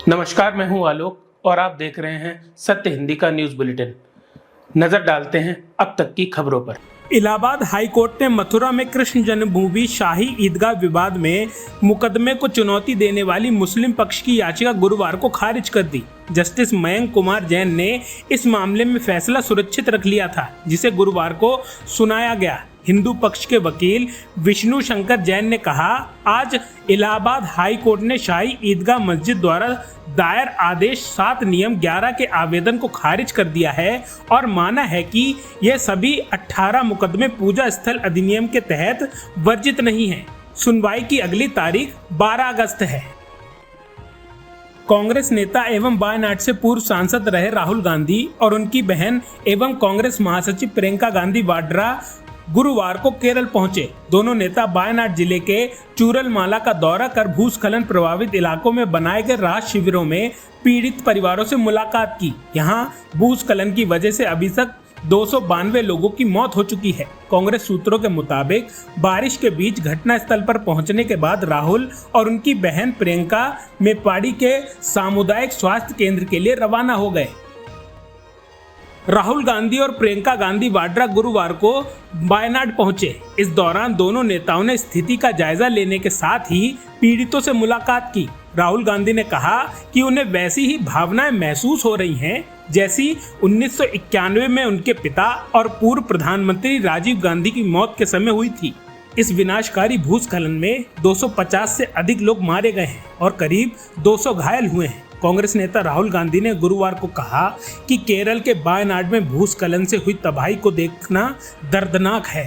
नमस्कार, मैं हूं आलोक और आप देख रहे हैं सत्य हिंदी का न्यूज बुलेटिन। नजर डालते हैं अब तक की खबरों पर। इलाहाबाद हाई कोर्ट ने मथुरा में कृष्ण जन्मभूमि शाही ईदगाह विवाद में मुकदमे को चुनौती देने वाली मुस्लिम पक्ष की याचिका गुरुवार को खारिज कर दी। जस्टिस मयंक कुमार जैन ने इस मामले में फैसला सुरक्षित रख लिया था, जिसे गुरुवार को सुनाया गया। हिंदू पक्ष के वकील विष्णु शंकर जैन ने कहा, आज इलाहाबाद हाई कोर्ट ने शाही ईदगाह मस्जिद द्वारा दायर आदेश 7 नियम 11 के आवेदन को खारिज कर दिया है और माना है कि यह सभी 18 मुकदमे पूजा स्थल अधिनियम के तहत वर्जित नहीं है। सुनवाई की अगली तारीख 12 अगस्त है। कांग्रेस नेता एवं वायनाड से पूर्व सांसद रहे राहुल गांधी और उनकी बहन एवं कांग्रेस महासचिव प्रियंका गांधी वाड्रा गुरुवार को केरल पहुंचे। दोनों नेता वायनाड जिले के चूरलमाला का दौरा कर भूस्खलन प्रभावित इलाकों में बनाए गए राहत शिविरों में पीड़ित परिवारों से मुलाकात की। यहां भूस्खलन की वजह से अभी तक 292 लोगों की मौत हो चुकी है। कांग्रेस सूत्रों के मुताबिक बारिश के बीच घटनास्थल पर पहुंचने के बाद राहुल और उनकी बहन प्रियंका मेपाड़ी के सामुदायिक स्वास्थ्य केंद्र के लिए रवाना हो गए। राहुल गांधी और प्रियंका गांधी वाड्रा गुरुवार को वायनाड पहुंचे। इस दौरान दोनों नेताओं ने स्थिति का जायजा लेने के साथ ही पीड़ितों से मुलाकात की। राहुल गांधी ने कहा कि उन्हें वैसी ही भावनाएं महसूस हो रही हैं जैसी 1991 में उनके पिता और पूर्व प्रधानमंत्री राजीव गांधी की मौत के समय हुई थी। इस विनाशकारी भूस्खलन में 250 से अधिक लोग मारे गए हैं और करीब 200 घायल हुए हैं। कांग्रेस नेता राहुल गांधी ने गुरुवार को कहा कि केरल के वायनाड में भूस्खलन से हुई तबाही को देखना दर्दनाक है।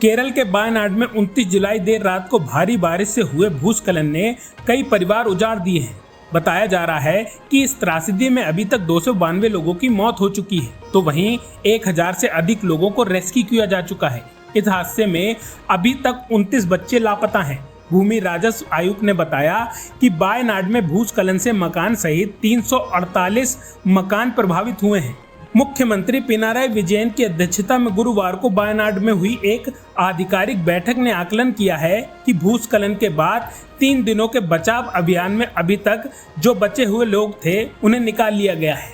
केरल के वायनाड में 29 जुलाई देर रात को भारी बारिश से हुए भूस्खलन ने कई परिवार उजाड़ दिए हैं। बताया जा रहा है कि इस त्रासदी में अभी तक 292 लोगों की मौत हो चुकी है, तो वहीं 1000 से अधिक लोगों को रेस्क्यू किया जा चुका है। इस हादसे में अभी तक 29 बच्चे लापता हैं। भूमि राजस्व आयुक्त ने बताया कि वायनाड में भूस्खलन से मकान सहित 348 मकान प्रभावित हुए हैं। मुख्यमंत्री पिनाराई विजयन की अध्यक्षता में गुरुवार को वायनाड में हुई एक आधिकारिक बैठक ने आकलन किया है कि भूस्खलन के बाद 3 दिनों के बचाव अभियान में अभी तक जो बचे हुए लोग थे उन्हें निकाल लिया गया है।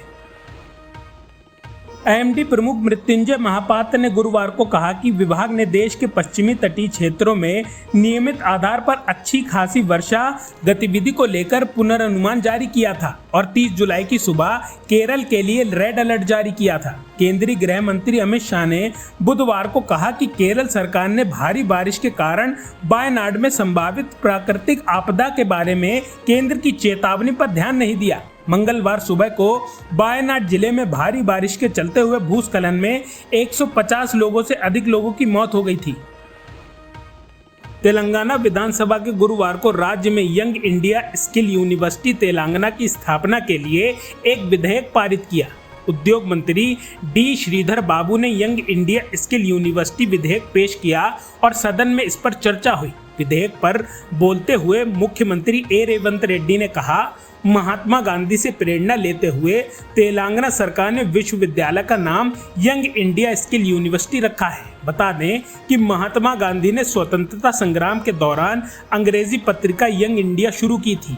एएमडी प्रमुख मृत्युंजय महापात्र ने गुरुवार को कहा कि विभाग ने देश के पश्चिमी तटीय क्षेत्रों में नियमित आधार पर अच्छी खासी वर्षा गतिविधि को लेकर पुनर्नुमान जारी किया था और 30 जुलाई की सुबह केरल के लिए रेड अलर्ट जारी किया था। केंद्रीय गृह मंत्री अमित शाह ने बुधवार को कहा कि केरल सरकार ने भारी बारिश के कारण वायनाड में संभावित प्राकृतिक आपदा के बारे में केंद्र की चेतावनी पर ध्यान नहीं दिया। मंगलवार सुबह को वायनाड जिले में भारी बारिश के चलते हुए भूस्खलन में 150 लोगों से अधिक लोगों की मौत हो गई थी। तेलंगाना विधानसभा के गुरुवार को राज्य में young India skill university Telangana की स्थापना के लिए एक विधेयक पारित किया। उद्योग मंत्री डी श्रीधर बाबू ने यंग इंडिया स्किल यूनिवर्सिटी विधेयक पेश किया और सदन में इस पर चर्चा हुई। विधेयक पर बोलते हुए मुख्यमंत्री ए रेवंत रेड्डी ने कहा, महात्मा गांधी से प्रेरणा लेते हुए तेलंगाना सरकार ने विश्वविद्यालय का नाम यंग इंडिया स्किल यूनिवर्सिटी रखा है। बता दें कि महात्मा गांधी ने स्वतंत्रता संग्राम के दौरान अंग्रेजी पत्रिका यंग इंडिया शुरू की थी।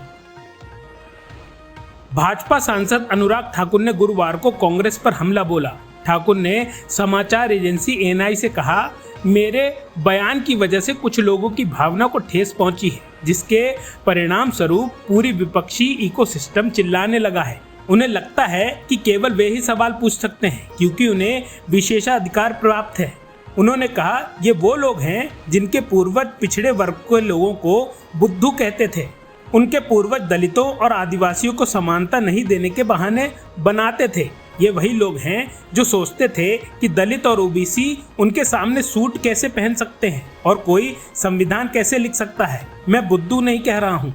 भाजपा सांसद अनुराग ठाकुर ने गुरुवार को कांग्रेस पर हमला बोला। ठाकुर ने समाचार एजेंसी एएनआई से कहा, मेरे बयान की वजह से कुछ लोगों की भावना को ठेस पहुंची है, जिसके परिणाम स्वरूप पूरी विपक्षी इकोसिस्टम चिल्लाने लगा है। उन्हें लगता है कि केवल वे ही सवाल पूछ सकते हैं क्योंकि उन्हें विशेषाधिकार प्राप्त है। उन्होंने कहा, ये वो लोग हैं जिनके पूर्वज पिछड़े वर्ग के लोगों को बुद्धू कहते थे। उनके पूर्वज दलितों और आदिवासियों को समानता नहीं देने के बहाने बनाते थे। ये वही लोग हैं जो सोचते थे कि दलित और ओबीसी उनके सामने सूट कैसे पहन सकते हैं और कोई संविधान कैसे लिख सकता है। मैं बुद्धू नहीं कह रहा हूँ।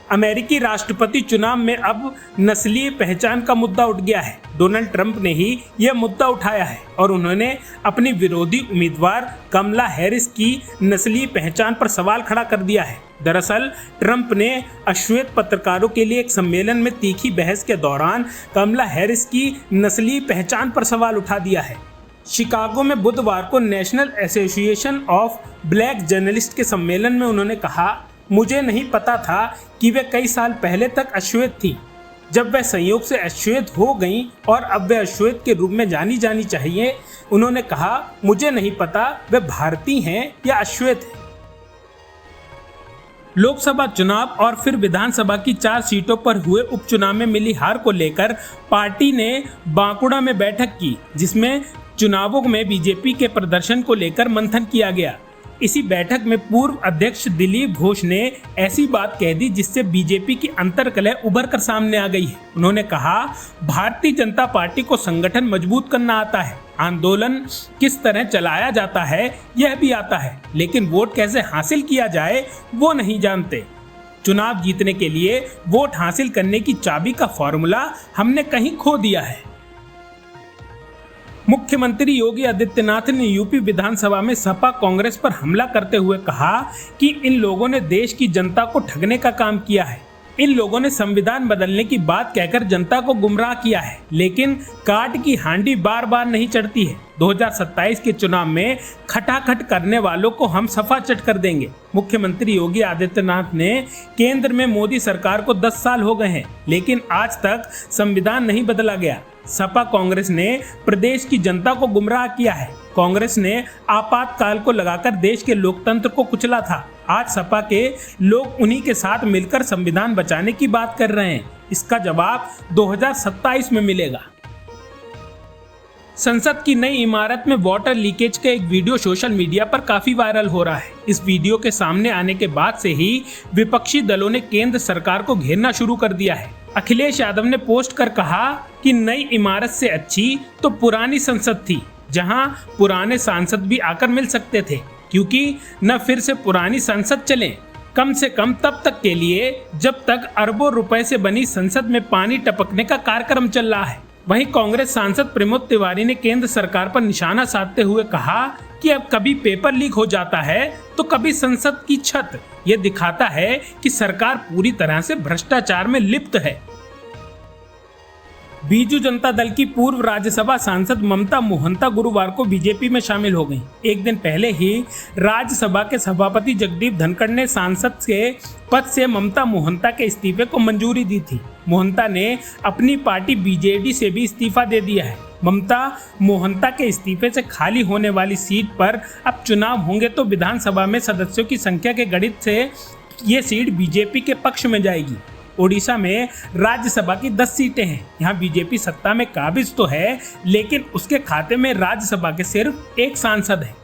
अमेरिकी राष्ट्रपति चुनाव में अब नस्लीय पहचान का मुद्दा उठ गया है। डोनाल्ड ट्रंप ने ही यह मुद्दा उठाया है और उन्होंने अपनी विरोधी उम्मीदवार कमला हैरिस की नस्लीय पहचान पर सवाल खड़ा कर दिया है। दरअसल ट्रंप ने अश्वेत पत्रकारों के लिए एक सम्मेलन में तीखी बहस के दौरान कमला हैरिस की नस्लीय पहचान पर सवाल उठा दिया है। शिकागो में बुधवार को national association of black journalist के सम्मेलन में उन्होंने कहा मुझे नहीं पता था कि वे कई साल पहले तक अश्वेत थी। जब वह संयोग से अश्वेत हो गईं और अब वे अश्वेत के रूप में जानी जानी चाहिए। उन्होंने कहा, मुझे नहीं पता वे भारतीय हैं या अश्वेत हैं। लोकसभा चुनाव और फिर विधानसभा की 4 सीटों पर हुए उपचुनाव में मिली हार को लेकर पार्टी ने बांकुड़ा में बैठक की, जिसमें चुनावों में बीजेपी के प्रदर्शन को लेकर मंथन किया गया। इसी बैठक में पूर्व अध्यक्ष दिलीप घोष ने ऐसी बात कह दी जिससे बीजेपी की अंतर्कलह उभर कर सामने आ गई है। उन्होंने कहा, भारतीय जनता पार्टी को संगठन मजबूत करना आता है, आंदोलन किस तरह चलाया जाता है यह भी आता है, लेकिन वोट कैसे हासिल किया जाए वो नहीं जानते। चुनाव जीतने के लिए वोट हासिल करने की चाबी का फॉर्मूला हमने कहीं खो दिया है। मुख्यमंत्री योगी आदित्यनाथ ने यूपी विधानसभा में सपा कांग्रेस पर हमला करते हुए कहा कि इन लोगों ने देश की जनता को ठगने का काम किया है। इन लोगों ने संविधान बदलने की बात कहकर जनता को गुमराह किया है, लेकिन काट की हांडी बार बार नहीं चढ़ती है। 2027 के चुनाव में खटाखट करने वालों को हम सफा चट कर देंगे। मुख्यमंत्री योगी आदित्यनाथ ने केंद्र में मोदी सरकार को 10 साल हो गए हैं, लेकिन आज तक संविधान नहीं बदला गया। सपा कांग्रेस ने प्रदेश की जनता को गुमराह किया है। कांग्रेस ने आपातकाल को लगाकर देश के लोकतंत्र को कुचला था। आज सपा के लोग उन्हीं के साथ मिलकर संविधान बचाने की बात कर रहे हैं। इसका जवाब 2027 में मिलेगा। संसद की नई इमारत में वाटर लीकेज का एक वीडियो सोशल मीडिया पर काफी वायरल हो रहा है। इस वीडियो के सामने आने के बाद से ही विपक्षी दलों ने केंद्र सरकार को घेरना शुरू कर दिया है। अखिलेश यादव ने पोस्ट कर कहा कि नई इमारत से अच्छी तो पुरानी संसद थी, जहां पुराने सांसद भी आकर मिल सकते थे, क्योंकि न फिर से पुरानी संसद चले, कम से कम तब तक के लिए जब तक अरबों रुपए से बनी संसद में पानी टपकने का कार्यक्रम चल रहा है। वहीं कांग्रेस सांसद प्रमोद तिवारी ने केंद्र सरकार पर निशाना साधते हुए कहा कि अब कभी पेपर लीक हो जाता है तो कभी संसद की छत। यह दिखाता है कि सरकार पूरी तरह से भ्रष्टाचार में लिप्त है। बीजू जनता दल की पूर्व राज्यसभा सांसद ममता मोहंता गुरुवार को बीजेपी में शामिल हो गईं। एक दिन पहले ही राज्यसभा के सभापति जगदीप धनखड़ ने सांसद के पद से ममता मोहंता के इस्तीफे को मंजूरी दी थी। मोहंता ने अपनी पार्टी बीजेडी से भी इस्तीफा दे दिया है। ममता मोहंता के इस्तीफे से खाली होने वाली सीट पर अब चुनाव होंगे तो विधानसभा में सदस्यों की संख्या के गणित से ये सीट बीजेपी के पक्ष में जाएगी। ओडिशा में राज्यसभा की 10 सीटें हैं। यहाँ बीजेपी सत्ता में काबिज तो है, लेकिन उसके खाते में राज्यसभा के सिर्फ एक सांसद है।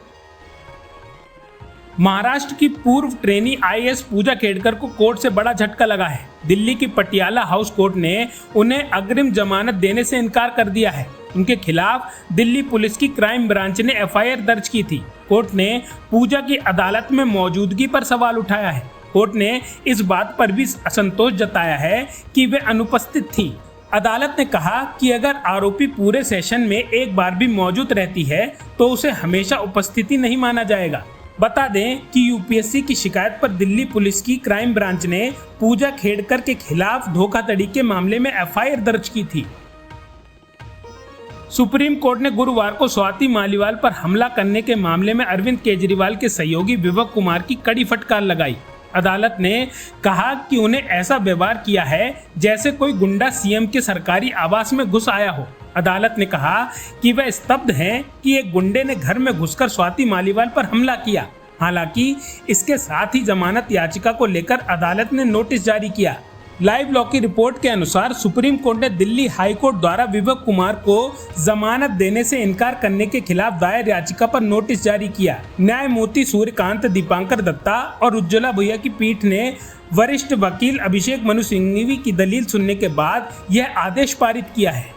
महाराष्ट्र की पूर्व ट्रेनी आईएएस पूजा खेड़कर को कोर्ट से बड़ा झटका लगा है। दिल्ली की पटियाला हाउस कोर्ट ने उन्हें अग्रिम जमानत देने से इनकार कर दिया है। उनके खिलाफ दिल्ली पुलिस की क्राइम ब्रांच ने एफआईआर दर्ज की थी। कोर्ट ने पूजा की अदालत में मौजूदगी पर सवाल उठाया है। कोर्ट ने इस बात पर भी असंतोष जताया है कि वे अनुपस्थित थीं। अदालत ने कहा कि अगर आरोपी पूरे सेशन में एक बार भी मौजूद रहती है तो उसे हमेशा उपस्थिति नहीं माना जाएगा। बता दें कि यूपीएससी की शिकायत पर दिल्ली पुलिस की क्राइम ब्रांच ने पूजा खेड़कर के खिलाफ धोखाधड़ी के मामले में एफआईआर दर्ज की थी। सुप्रीम कोर्ट ने गुरुवार को स्वाति मालीवाल पर हमला करने के मामले में अरविंद केजरीवाल के सहयोगी विवेक कुमार की कड़ी फटकार लगाई। अदालत ने कहा कि उन्हें ऐसा व्यवहार किया है जैसे कोई गुंडा सीएम के सरकारी आवास में घुस आया हो। अदालत ने कहा कि वह स्तब्ध हैं कि एक गुंडे ने घर में घुसकर स्वाति मालीवाल पर हमला किया। हालांकि इसके साथ ही जमानत याचिका को लेकर अदालत ने नोटिस जारी किया। लाइव लॉ की रिपोर्ट के अनुसार सुप्रीम कोर्ट ने दिल्ली हाई कोर्ट द्वारा विवेक कुमार को जमानत देने से इनकार करने के खिलाफ दायर याचिका पर नोटिस जारी किया। न्यायमूर्ति सूर्यकांत, दीपांकर दत्ता और उज्ज्वला भुइया की पीठ ने वरिष्ठ वकील अभिषेक मनु सिंघवी की दलील सुनने के बाद यह आदेश पारित किया है।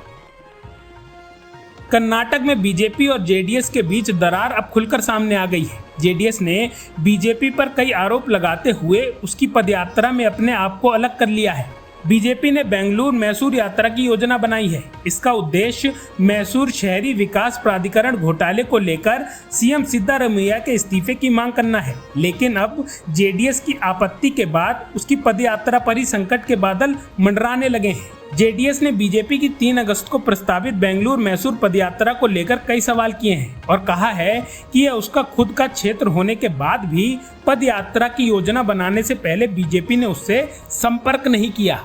कर्नाटक में बीजेपी और जेडीएस के बीच दरार अब खुलकर सामने आ गई है। जेडीएस ने बीजेपी पर कई आरोप लगाते हुए उसकी पदयात्रा में अपने आप को अलग कर लिया है। बीजेपी ने बेंगलुरु मैसूर यात्रा की योजना बनाई है। इसका उद्देश्य मैसूर शहरी विकास प्राधिकरण घोटाले को लेकर सीएम सिद्धारमैया के इस्तीफे की मांग करना है, लेकिन अब जेडीएस की आपत्ति के बाद उसकी पदयात्रा पर ही संकट के बादल मंडराने लगे हैं। जेडीएस ने बीजेपी की 3 अगस्त को प्रस्तावित बेंगलुरु मैसूर पदयात्रा को लेकर कई सवाल किए हैं और कहा है कि यह उसका खुद का क्षेत्र होने के बाद भी पदयात्रा की योजना बनाने से पहले बीजेपी ने उससे संपर्क नहीं किया।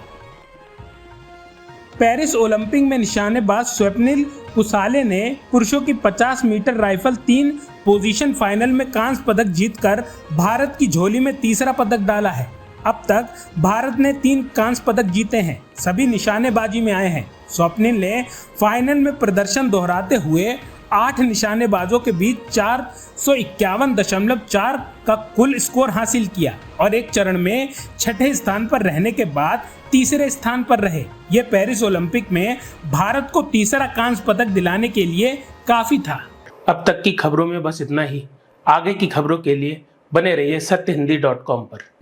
पेरिस ओलंपिक में निशानेबाज स्वप्निल कुसाले ने पुरुषों की 50 मीटर राइफल 3 पोजीशन फाइनल में कांस्य पदक जीतकर भारत की झोली में तीसरा पदक डाला है। अब तक भारत ने 3 कांस्य पदक जीते हैं, सभी निशानेबाजी में आए हैं। स्वप्निल ने फाइनल में प्रदर्शन दोहराते हुए 8 निशानेबाजों के बीच 451.4 का कुल स्कोर हासिल किया और एक चरण में 6ठे स्थान पर रहने के बाद तीसरे स्थान पर रहे। ये पेरिस ओलंपिक में भारत को तीसरा कांस्य पदक दिलाने के लिए काफी था। अब तक की खबरों में बस इतना ही। आगे की खबरों के लिए बने रहिए सत्यहिंदी.com पर।